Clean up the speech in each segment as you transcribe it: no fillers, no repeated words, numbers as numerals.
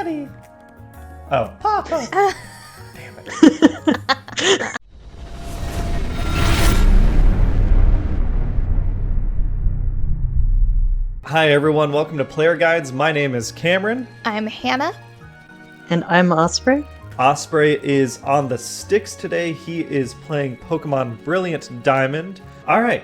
Daddy. Oh, Papa. Damn it. Hi everyone, welcome to Player Guides. My name is Cameron. I'm Hannah. And I'm Osprey. Osprey is on the sticks today. He is playing Pokemon Brilliant Diamond. Alright,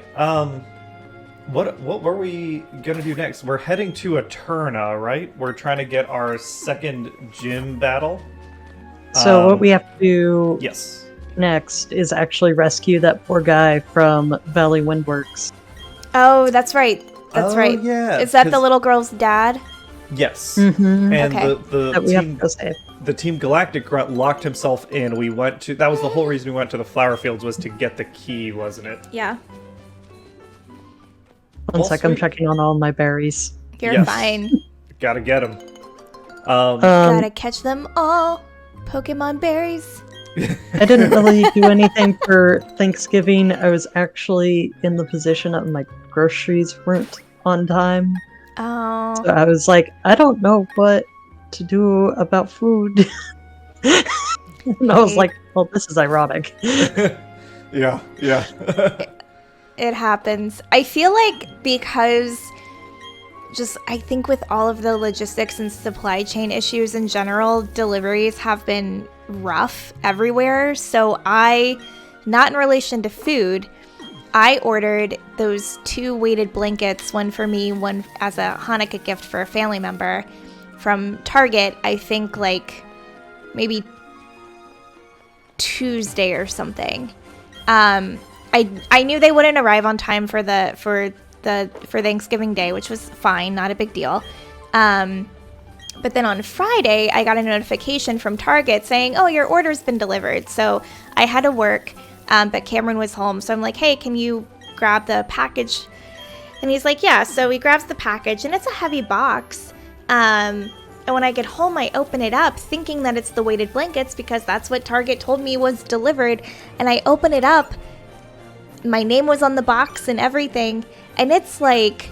what were we gonna do next? We're heading to Eterna, right? We're trying to get our second gym battle. So what we have to do Yes. next is actually rescue that poor guy from Valley Windworks. Oh, that's right. That's right. Yeah. Is that the little girl's dad? Yes. Mm-hmm. And Okay. That we have to go save. the Team Galactic locked himself in. We went to, that was the whole reason we went to the flower fields, was to get the key, wasn't it? Yeah. One sec, I'm checking on all my berries. You're Yes. fine. Gotta get them. Gotta catch them all. Pokemon berries. I didn't really do anything for Thanksgiving. I was actually in the position of my groceries weren't on time. Oh. So I was like, I don't know what to do about food. And I was like, well, this is ironic. Yeah. It happens. I feel like because I think with all of the logistics and supply chain issues in general, deliveries have been rough everywhere. So not in relation to food, I ordered those 2 weighted blankets, one for me, one as a Hanukkah gift for a family member, from Target, I think like maybe Tuesday or something. I knew they wouldn't arrive on time for Thanksgiving Day, which was fine, not a big deal. But then on Friday, I got a notification from Target saying, "Oh, your order's been delivered." So I had to work, but Cameron was home, so I'm like, "Hey, can you grab the package?" And he's like, "Yeah." So he grabs the package, and it's a heavy box. And when I get home, I open it up, thinking that it's the weighted blankets because that's what Target told me was delivered. And I open it up. My name was on the box and everything, and it's like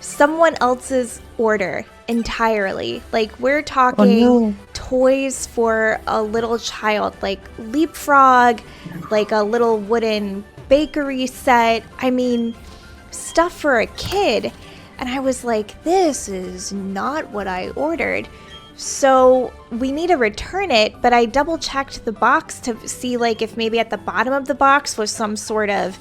someone else's order entirely. Like, we're talking toys for a little child, like Leapfrog, like a little wooden bakery set. I mean, stuff for a kid. And I was like, this is not what I ordered. So we need to return it, but I double checked the box to see like if maybe at the bottom of the box was some sort of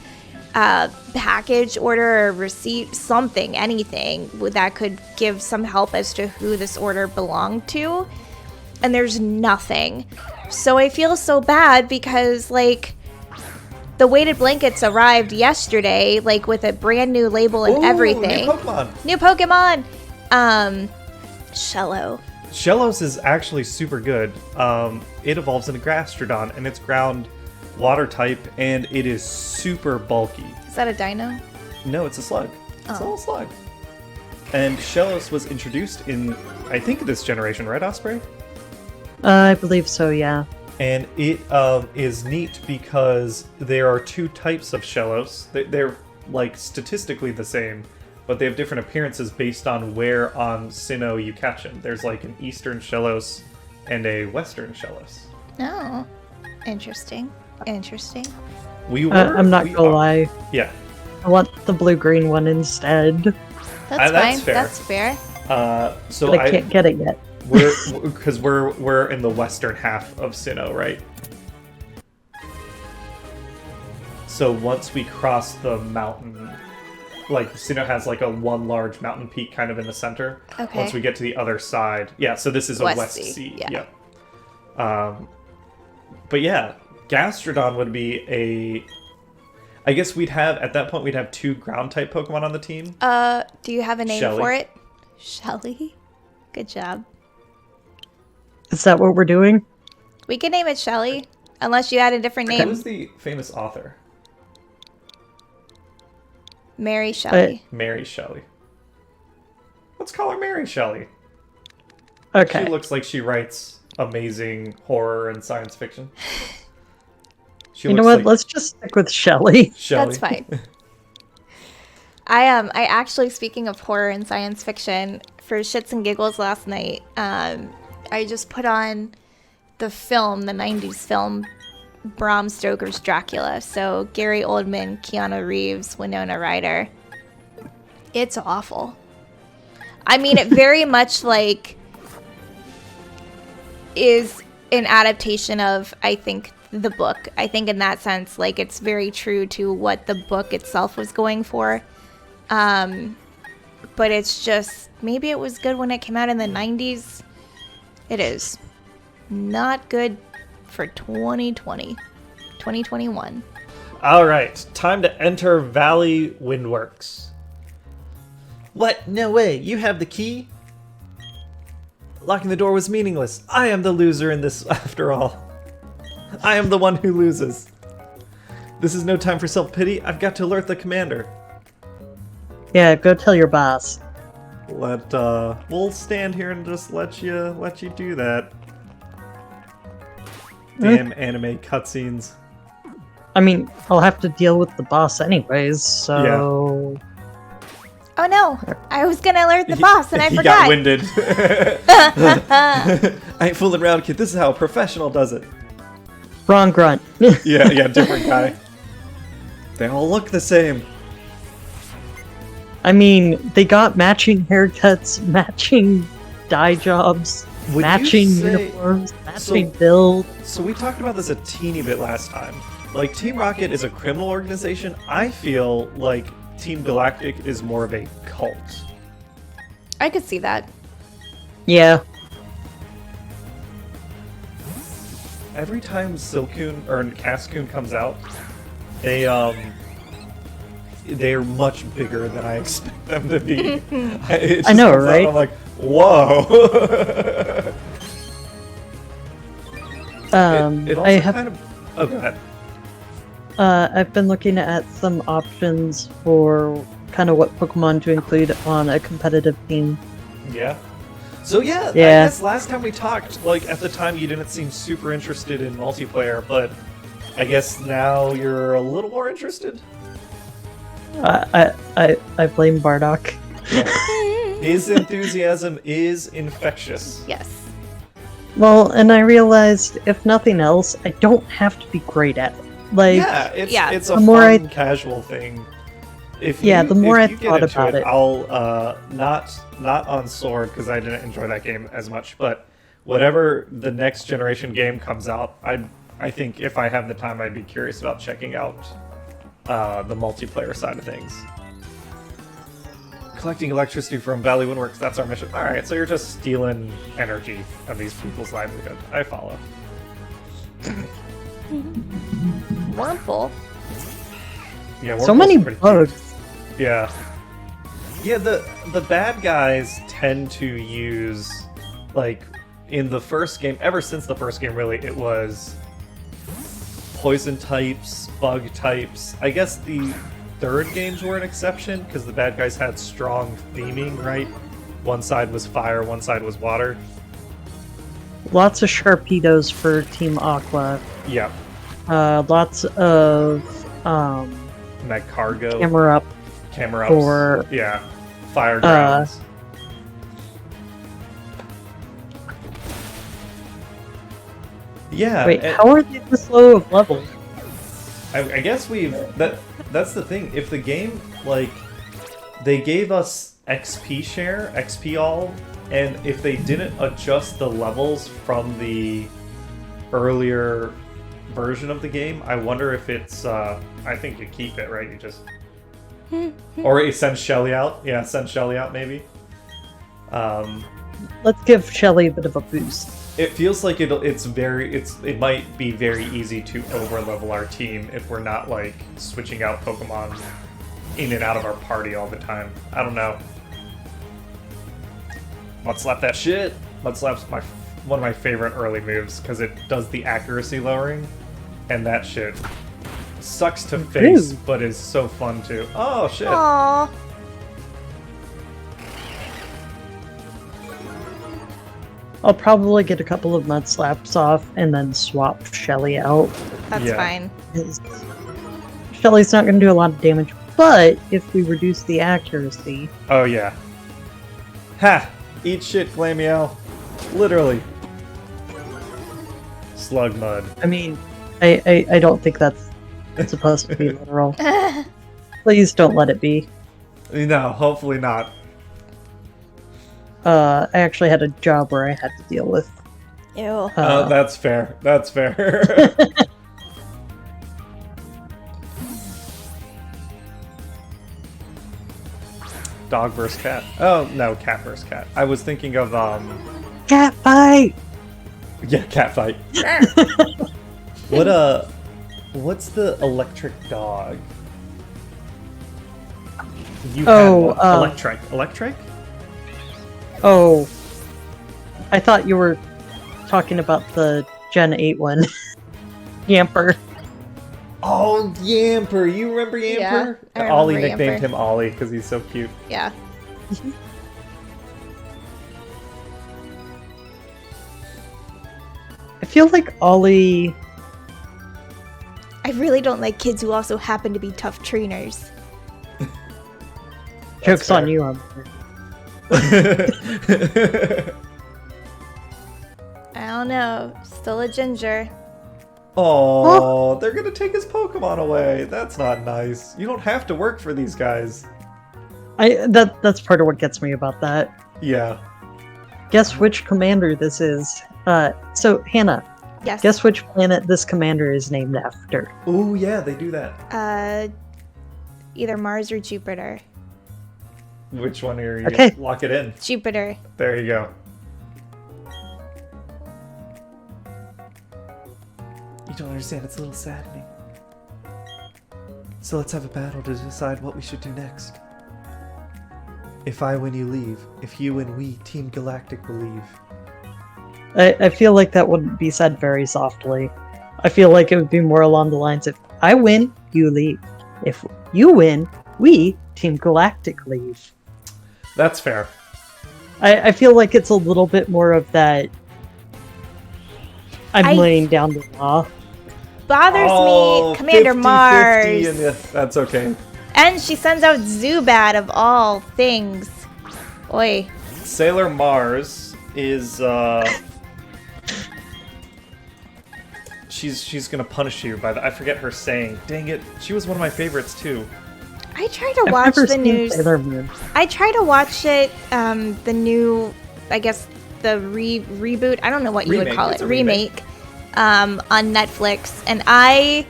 package order or receipt, something, anything that could give some help as to who this order belonged to. And there's nothing. So I feel so bad because like the weighted blankets arrived yesterday, like with a brand new label and everything. New Pokemon! Shello. Shellos is actually super good. It evolves into Gastrodon, and it's ground water type, and it is super bulky. Is that a dino? No, it's a slug. It's a little slug. And Shellos was introduced in, I think, this generation, right, Osprey? I believe so, yeah. And it is neat because there are 2 types of Shellos. They're like statistically the same, but they have different appearances based on where on Sinnoh you catch them. There's like an Eastern Shellos and a Western Shellos. Oh, interesting. I'm not gonna lie. Yeah. I want the blue-green one instead. That's fine. Fair. That's fair. So But I can't get it yet. We're in the western half of Sinnoh, right? So once we cross the mountain, like Sinnoh has like one large mountain peak kind of in the center. Okay. Once we get to the other side, yeah. So this is a West Sea. Yeah. But yeah, Gastrodon would be I guess at that point we'd have 2 ground type Pokemon on the team. Do you have a name for it? Shelly? Good job. Is that what we're doing? We can name it Shelly, unless you had a different name. Who's the famous author? Mary Shelley. Mary Shelley. Let's call her Mary Shelley. Okay. She looks like she writes amazing horror and science fiction. You know what? Let's just stick with Shelley. That's fine. I actually, speaking of horror and science fiction, for shits and giggles last night, I just put on the film, the 90s film, Bram Stoker's Dracula. So Gary Oldman, Keanu Reeves, Winona Ryder. It's awful. I mean, it very much like is an adaptation of, I think, the book. I think in that sense, like, it's very true to what the book itself was going for. But it's just, maybe it was good when it came out in the 90s. It is not good for 2020, 2021. All right, time to enter Valley Windworks. What? No way, you have the key? Locking the door was meaningless. I am the loser in this after all. I am the one who loses. This is no time for self-pity. I've got to alert the commander. Yeah, go tell your boss. We'll stand here and just let you do that. Hmm? Damn anime cutscenes. I mean, I'll have to deal with the boss anyways, so... Oh no, I was gonna alert the boss and I He forgot. got winded. I ain't fooling around, kid. This is how a professional does it. Wrong grunt. Yeah, different guy. They all look the same. I mean, they got matching haircuts, matching dye jobs, Would matching you say- uniforms, matching build. So we talked about this a teeny bit last time. Like, Team Rocket is a criminal organization. I feel like Team Galactic is more of a cult. I could see that. Yeah. Every time Silcoon or Cascoon comes out, they're much bigger than I expect them to be. It I just know, comes out, right? I'm like, whoa. It also I have kind of. Oh, go ahead. I've been looking at some options for kind of what Pokemon to include on a competitive team. Yeah. So yeah, I Yeah. guess last time we talked, like at the time you didn't seem super interested in multiplayer, but I guess now you're a little more interested. I blame Bardock. His enthusiasm is infectious. Yes. Well, and I realized if nothing else, I don't have to be great at it. Like, Yeah, it's a The more fun, I- casual thing. The more I thought get into about it. I'll not on Sword because I didn't enjoy that game as much. But whatever the next generation game comes out, I think if I have the time, I'd be curious about checking out the multiplayer side of things. Collecting electricity from Valley Windworks, that's our mission. All right, so you're just stealing energy of these people's livelihood. I follow. Wurmple. Yeah, so Wurmple's many pretty cute. bugs. Yeah. Yeah, the bad guys tend to use, like, in the first game, ever since the first game really, it was poison types, bug types. I guess the third games were an exception, because the bad guys had strong theming, right? One side was fire, one side was water. Lots of Sharpedos for Team Aqua. Yeah. Lots of Magcargo, Camera Up. Camerups, for, yeah, Fire Grounds. Yeah. Wait, and- how are they this low of level? I guess that's the thing. If the game, like, they gave us XP share, XP all, and if they didn't adjust the levels from the earlier version of the game, I wonder if it's, I think you keep it, right? You just, or it sends Shelly out. Yeah, send Shelly out maybe. Let's give Shelly a bit of a boost. It feels like it might be very easy to overlevel our team if we're not like switching out Pokemon in and out of our party all the time. I don't know. Mudslap that shit. Mudslap's one of my favorite early moves because it does the accuracy lowering, and that shit sucks to face, Ooh. but is so fun too. Oh shit. Aww. I'll probably get a couple of mud slaps off and then swap Shelly out. That's Yeah. fine. 'Cause Shelly's not going to do a lot of damage, but if we reduce the accuracy, Oh yeah. Ha! Eat shit, Glameow. Literally. Slug mud. I mean, I don't think that's supposed to be literal. Please don't let it be. No, hopefully not. I actually had a job where I had to deal with. Ew. That's fair. That's fair. Dog versus cat. Oh, no, cat versus cat. I was thinking of, Cat fight! yeah, cat fight. What's the electric dog? You Oh, had one. Electric? Oh. I thought you were talking about the Gen 8 one. Yamper. Oh, Yamper! You remember Yamper? Yeah, I remember Ollie nicknamed Yamper. him Ollie because he's so cute. Yeah. I feel like Ollie... I really don't like kids who also happen to be tough trainers. Joke's on fair. you, I don't know. Still a ginger. Oh, they're gonna take his Pokemon away. That's not nice. You don't have to work for these guys. That's part of what gets me about that. Yeah. Guess which commander this is. So, Hannah, Yes. guess which planet this commander is named after? Oh, yeah, they do that. Either Mars or Jupiter. Which one are you? Okay. Lock it in. Jupiter. There you go. You don't understand. It's a little saddening. So let's have a battle to decide what we should do next. If I win, you leave. If you win, we, Team Galactic, will leave. I feel like that wouldn't be said very softly. I feel like it would be more along the lines of, I win, you leave. If you win, we, Team Galactic, leave. That's fair. I feel like it's a little bit more of that, I'm laying down the law. Bothers me, Commander 50-50, Mars. and yeah, that's okay. And she sends out Zubat of all things. Oi. Sailor Mars is she's gonna punish you by the I forget her saying. Dang it, she was one of my favorites too. I try to I've watch never the seen news. Sailor Moon. I try to watch it, the new, I guess, the reboot. I don't know what you would Remake, call it's it. a remake. On Netflix. And I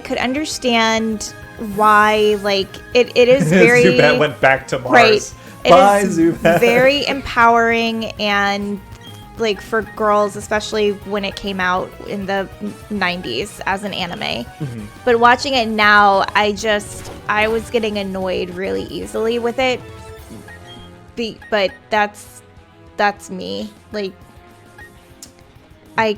could understand why, like, it is very... Zubat went back to Mars. Right. Bye, It is Zubat. very empowering and, like, for girls, especially when it came out in the 90s as an anime. Mhm. But watching it now, I was getting annoyed really easily with it. But that's me. Like, I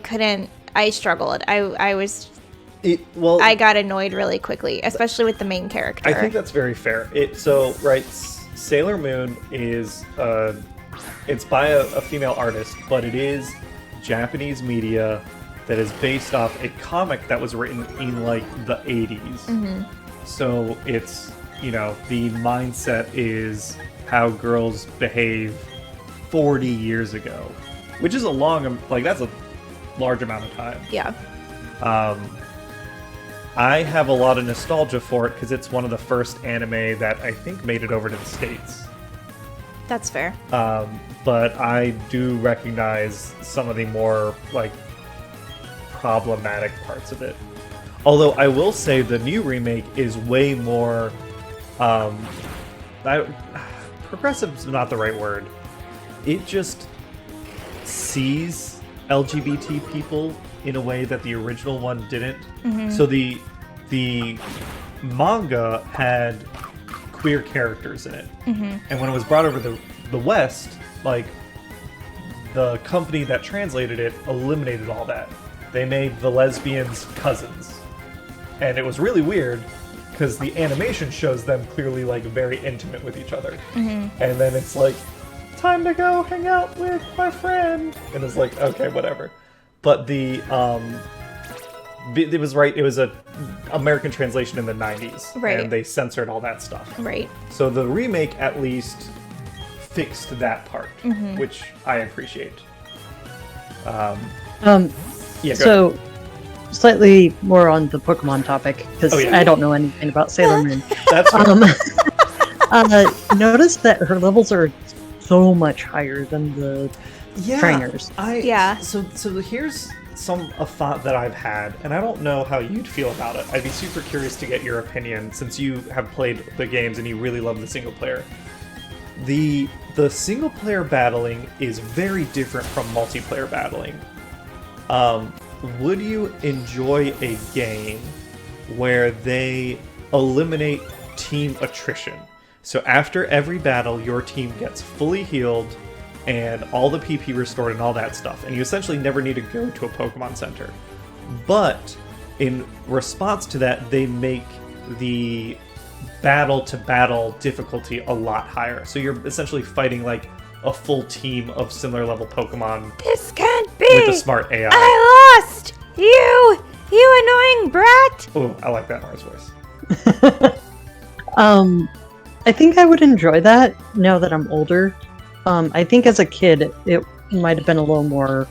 struggled. I got annoyed really quickly, especially with the main character. I think that's very fair. Sailor Moon is it's by a female artist, but it is Japanese media that is based off a comic that was written in like the 80s. Mm-hmm. So it's, the mindset is how girls behave 40 years ago, which is that's a large amount of time. Yeah. I have a lot of nostalgia for it because it's one of the first anime that I think made it over to the States. That's fair. But I do recognize some of the more, problematic parts of it. Although I will say the new remake is way more... progressive's not the right word. It just sees LGBT people in a way that the original one didn't. Mm-hmm. So the manga had queer characters in it. Mm-hmm. And when it was brought over the West, the company that translated it eliminated all that. They made the lesbians cousins. And it was really weird because the animation shows them clearly very intimate with each other. Mm-hmm. And then it's time to go hang out with my friend. And it's okay, whatever. But it was right. It was a American translation in the 90s, Right. And they censored all that stuff. Right. So the remake at least fixed that part, Mm-hmm. which I appreciate. Yeah, go So, slightly more on the Pokemon topic, because Oh, yeah. I don't know anything about Sailor Moon. That's fair. Notice that her levels are so much higher than the trainers. Yeah. So here's a thought that I've had, and I don't know how you'd feel about it. I'd be super curious to get your opinion since you have played the games and you really love the single player. The single player battling is very different from multiplayer battling. Would you enjoy a game where they eliminate team attrition? So after every battle, your team gets fully healed and all the PP restored and all that stuff, and you essentially never need to go to a Pokemon Center. But in response to that, they make the battle-to-battle difficulty a lot higher. So you're essentially fighting like a full team of similar level Pokemon This can't be! with a smart AI. I lost! You annoying brat! Oh, I like that Mars voice. I think I would enjoy that now that I'm older. I think as a kid, it might have been a little more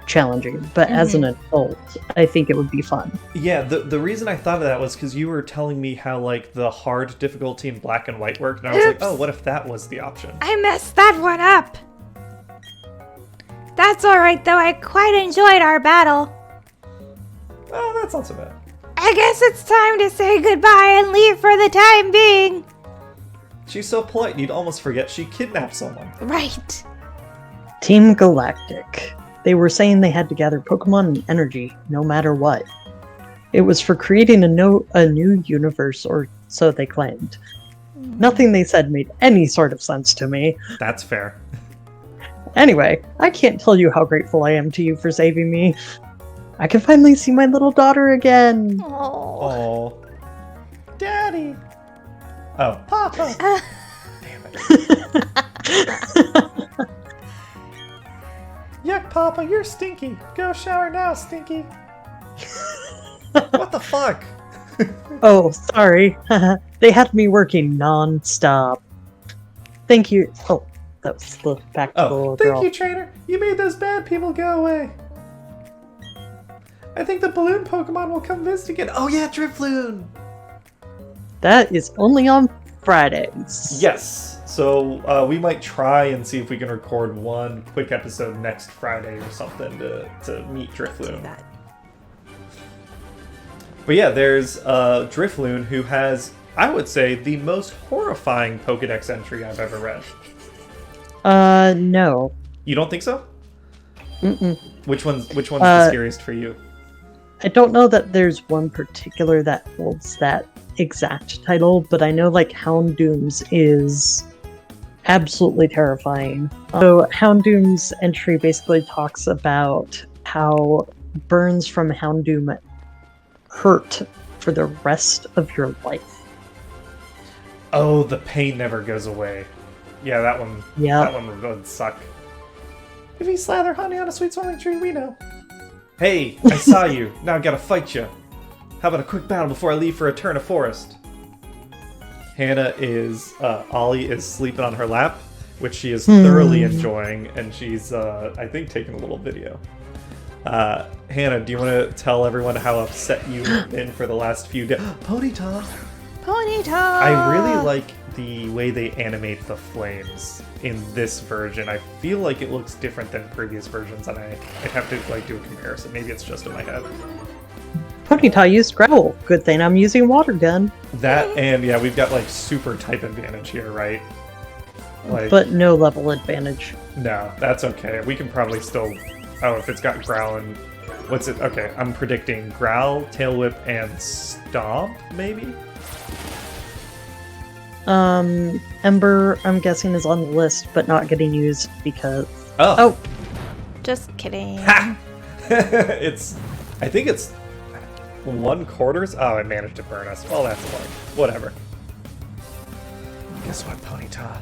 challenging, but as an adult, I think it would be fun. Yeah, the reason I thought of that was because you were telling me how like the hard difficulty in Black and White worked, and I was like, oh, what if that was the option? I messed that one up. That's alright though, I quite enjoyed our battle. Oh, that's not so bad. I guess it's time to say goodbye and leave for the time being. She's so polite, you'd almost forget she kidnapped someone. Right. Team Galactic. They were saying they had to gather Pokemon and energy, no matter what. It was for creating a new universe, or so they claimed. Nothing they said made any sort of sense to me. That's fair. Anyway, I can't tell you how grateful I am to you for saving me. I can finally see my little daughter again. Oh. Oh. Daddy! Oh, Papa! Damn it. Yuck, Papa, you're stinky. Go shower now, stinky. What the fuck? Oh, sorry. They had me working non-stop. Thank you. Oh, that was the back to the Oh, little thank girl. you, trainer. You made those bad people go away. I think the balloon Pokemon will come visit again. Oh yeah, Drifloon! That is only on Fridays. Yes. So we might try and see if we can record one quick episode next Friday or something to meet Drifloon. But yeah, there's Drifloon, who has, I would say, the most horrifying Pokedex entry I've ever read. No. You don't think so? Mm-mm. Which one's the scariest for you? I don't know that there's one particular that holds that exact title, but I know like Houndoom's is absolutely terrifying. So Houndoom's entry basically talks about how burns from Houndoom hurt for the rest of your life. Oh, the pain never goes away. Yeah, that one. Yeah. That one would suck. If you slather honey on a sweet smelling tree, we know. Hey, I saw you. Now I gotta fight you. How about a quick battle before I leave for Eterna Forest? Ollie is sleeping on her lap, which she is thoroughly enjoying, and she's, I think, taking a little video. Hannah, do you want to tell everyone how upset you've been for the last few days? Ponyta! I really like the way they animate the flames in this version. I feel like it looks different than previous versions, and I'd have to like do a comparison. Maybe it's just in my head. Ponyta used Growl. Good thing I'm using Water Gun. That, and yeah, we've got like super type advantage here, right? Like, But no level advantage. no, that's okay. We can probably still... Oh, if it's got Growl and... What's it? Okay, I'm predicting Growl, Tail Whip, and Stomp, maybe? Ember, I'm guessing, is on the list, but not getting used because... Oh! Just kidding. Ha! I think it's 1/4. Oh, it managed to burn us. Well, that's annoying. Whatever. Guess what, Ponyta?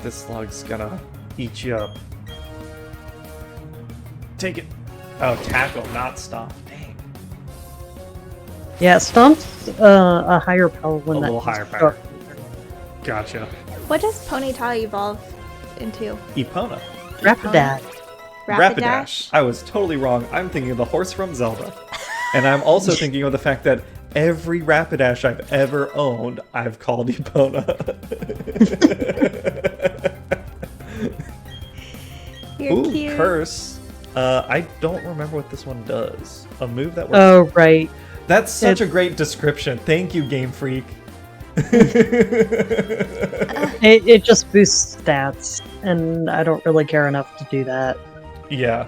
This slug's gonna eat you up. Take it. Oh, tackle, not stomp. Dang. Yeah, Stomp's a higher power one. A little higher power. Gotcha. What does Ponyta evolve into? Epona. Rapidash. Rapidash? I was totally wrong. I'm thinking of the horse from Zelda. And I'm also thinking of the fact that every Rapidash I've ever owned, I've called Epona. You're Ooh, cute. Curse. I don't remember what this one does. A move that works. Oh, right. That's such a great description. Thank you, Game Freak. It just boosts stats, and I don't really care enough to do that. Yeah.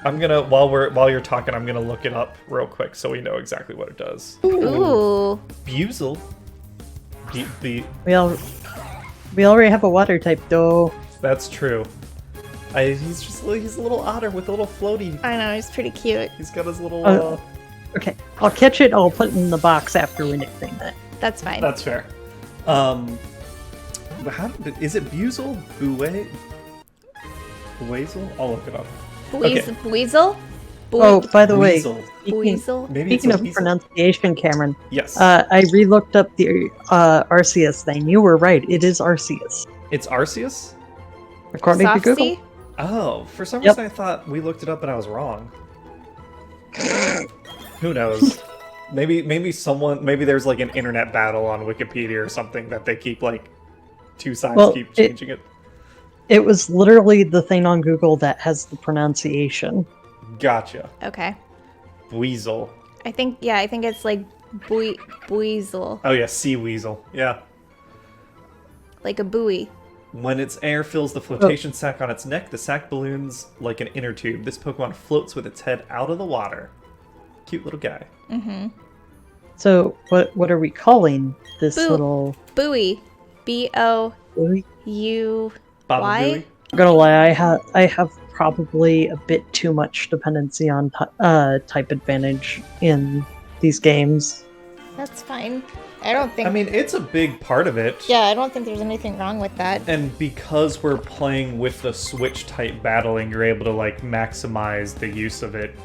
I'm gonna while you're talking, I'm gonna look it up real quick so we know exactly what it does. Ooh. Buizel. We already have a water type, though. That's true. He's a little otter with a little floaty. I know, he's pretty cute. He's got his little. Okay, I'll catch it. I'll put it in the box after we nickname it. That's fine. That's fair. Is it Buizel? Buizel? I'll look it up. Weasel? Oh, by the way, Weasel. Weasel? Maybe speaking it's of a weasel. pronunciation, Cameron, Yes. I re-looked up the Arceus thing. You were right. It is Arceus. It's Arceus? According to Google. Softsy? Oh, for some Yep. reason I thought we looked it up and I was wrong. Who knows? Maybe there's like an internet battle on Wikipedia or something that they keep like two sides keep changing it. It was literally the thing on Google that has the pronunciation. Gotcha. Okay. Weasel. I think it's like Weasel. Oh yeah, sea weasel. Yeah. Like a buoy. When its air fills the flotation sac on its neck, the sac balloons like an inner tube. This Pokemon floats with its head out of the water. Cute little guy. Mm-hmm. So what are we calling this little buoy? buoy? B-O-U... Baba Why? Booey? I'm gonna lie, I have probably a bit too much dependency on type advantage in these games. That's fine. I don't think... I mean, it's a big part of it. Yeah, I don't think there's anything wrong with that. And because we're playing with the Switch type battling, you're able to like maximize the use of it.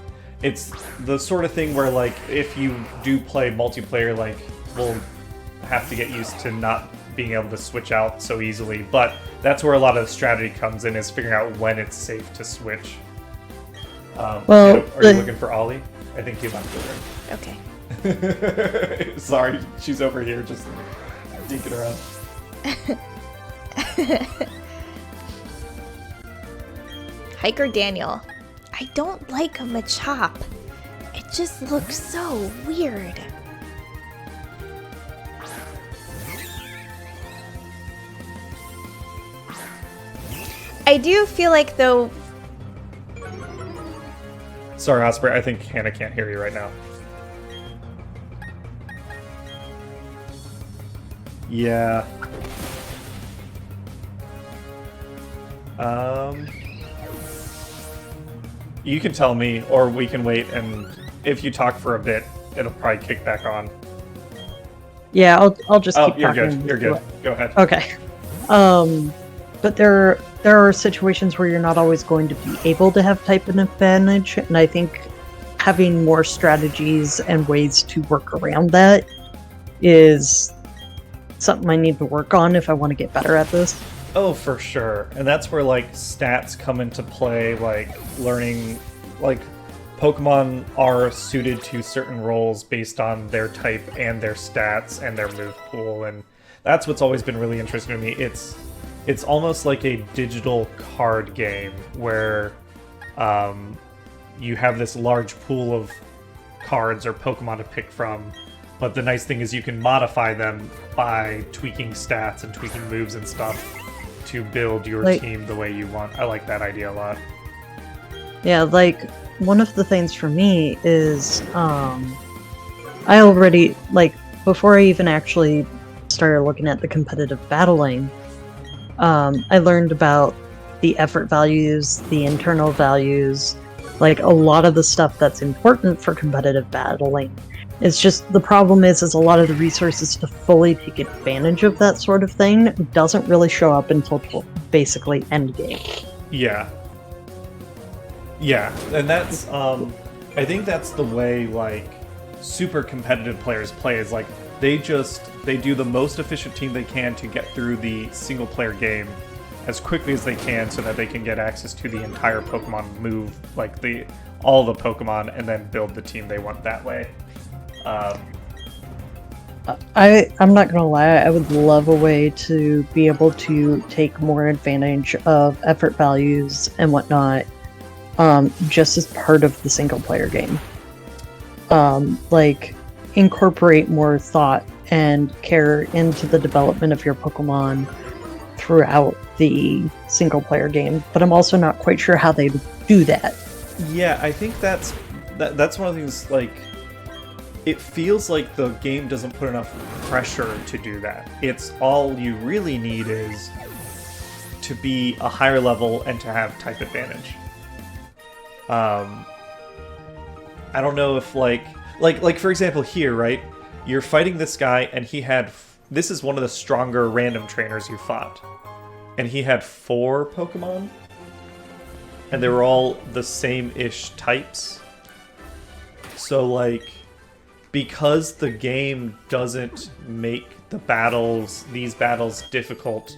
It's the sort of thing where like if you do play multiplayer, like we'll have to get used to not being able to switch out so easily. But that's where a lot of the strategy comes in, is figuring out when it's safe to switch. Are you looking for Ollie? I think he left the room. Okay. Sorry, she's over here just dinking around. Hiker Daniel. I don't like a Machop. It just looks so weird. I do feel like, though... Sorry, Osprey, I think Hannah can't hear you right now. Yeah. You can tell me, or we can wait, and if you talk for a bit, it'll probably kick back on. Yeah, I'll just keep you're talking. good. You're good. Go ahead. Okay. But there are situations where you're not always going to be able to have type advantage, and I think having more strategies and ways to work around that is something I need to work on if I want to get better at this. Oh, for sure. And that's where, like, stats come into play, like, learning, like, Pokemon are suited to certain roles based on their type and their stats and their move pool, and that's what's always been really interesting to me. It's almost like a digital card game where you have this large pool of cards or Pokemon to pick from, but the nice thing is you can modify them by tweaking stats and tweaking moves and stuff to build your team the way you want. I like that idea a lot. Yeah, like, one of the things for me is, I already, like, before I even actually started looking at the competitive battling, I learned about the effort values, the internal values, like, a lot of the stuff that's important for competitive battling. It's just, the problem is a lot of the resources to fully take advantage of that sort of thing doesn't really show up until basically endgame. Yeah. Yeah, and that's, I think that's the way, like, super competitive players play, is, like, they do the most efficient team they can to get through the single-player game, as quickly as they can so that they can get access to the entire Pokemon move, like all the Pokemon, and then build the team they want that way. I'm not gonna lie, I would love a way to be able to take more advantage of effort values and whatnot, just as part of the single player game. Like, incorporate more thought and care into the development of your Pokemon throughout the single player game, but I'm also not quite sure how they do that. Yeah, I think that's one of the things, like, it feels like the game doesn't put enough pressure to do that. It's all you really need is to be a higher level and to have type advantage. I don't know if like for example here, right? You're fighting this guy and he had this is one of the stronger random trainers you fought. And he had 4 Pokemon. And they were all the same-ish types. So like, because the game doesn't make these battles difficult,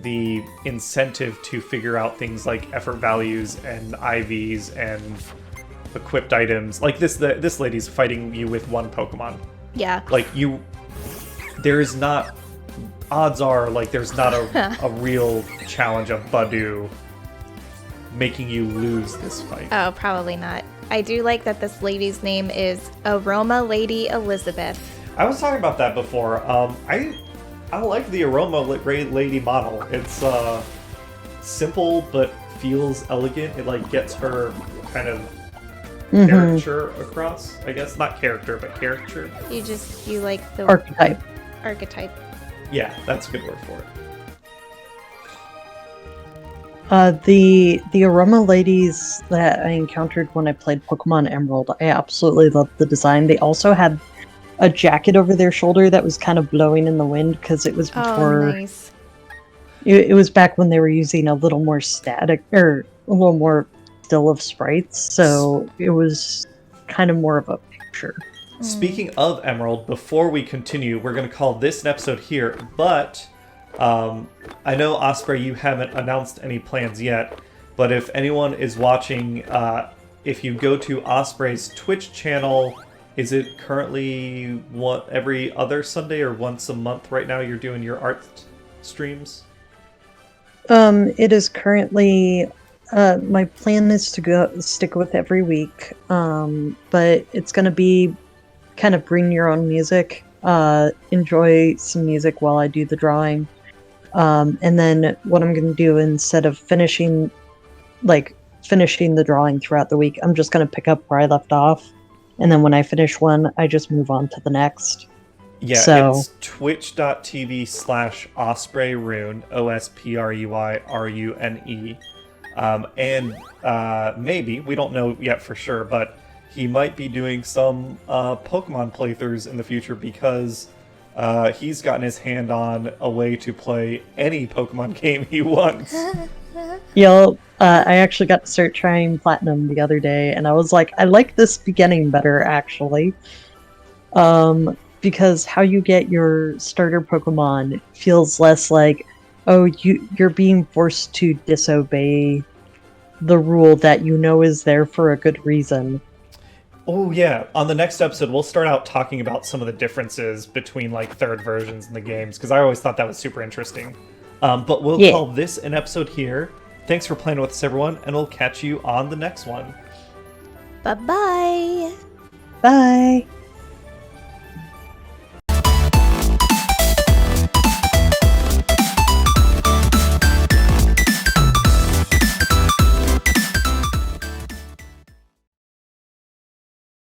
the incentive to figure out things like effort values and IVs and equipped items, like this lady's fighting you with 1 Pokemon. Yeah. Like odds are like there's not a real challenge of Badu making you lose this fight. Oh, probably not. I do like that this lady's name is Aroma Lady Elizabeth. I was talking about that before. I like the Aroma Lady model. It's simple but feels elegant. It like gets her kind of caricature across. I guess not character, but caricature. You like the archetype. Yeah, that's a good word for it. The Aroma ladies that I encountered when I played Pokemon Emerald, I absolutely loved the design. They also had a jacket over their shoulder that was kind of blowing in the wind because it was before. Oh, nice. It was back when they were using a little more static or a little more still of sprites, so it was kind of more of a picture. Speaking of Emerald, before we continue, we're going to call this an episode here, but I know, Osprey, you haven't announced any plans yet, but if anyone is watching, if you go to Osprey's Twitch channel, is it currently every other Sunday or once a month right now you're doing your art streams? It is currently, my plan is to stick with every week, but it's going to be kind of bring your own music, enjoy some music while I do the drawing. And then what I'm going to do, instead of finishing the drawing throughout the week, I'm just going to pick up where I left off. And then when I finish one, I just move on to the next. Yeah, so it's twitch.tv/OspreyRune, OSPREYRUNE. And maybe, we don't know yet for sure, but he might be doing some Pokemon playthroughs in the future because he's gotten his hand on a way to play any Pokemon game he wants. I actually got to start trying Platinum the other day, and I was like, I like this beginning better, actually. Because how you get your starter Pokemon feels less like, oh, you're being forced to disobey the rule that you know is there for a good reason. Oh yeah, on the next episode we'll start out talking about some of the differences between like third versions in the games, because I always thought that was super interesting. But we'll call this an episode here. Thanks for playing with us, everyone, and we'll catch you on the next one. Bye-bye. Bye.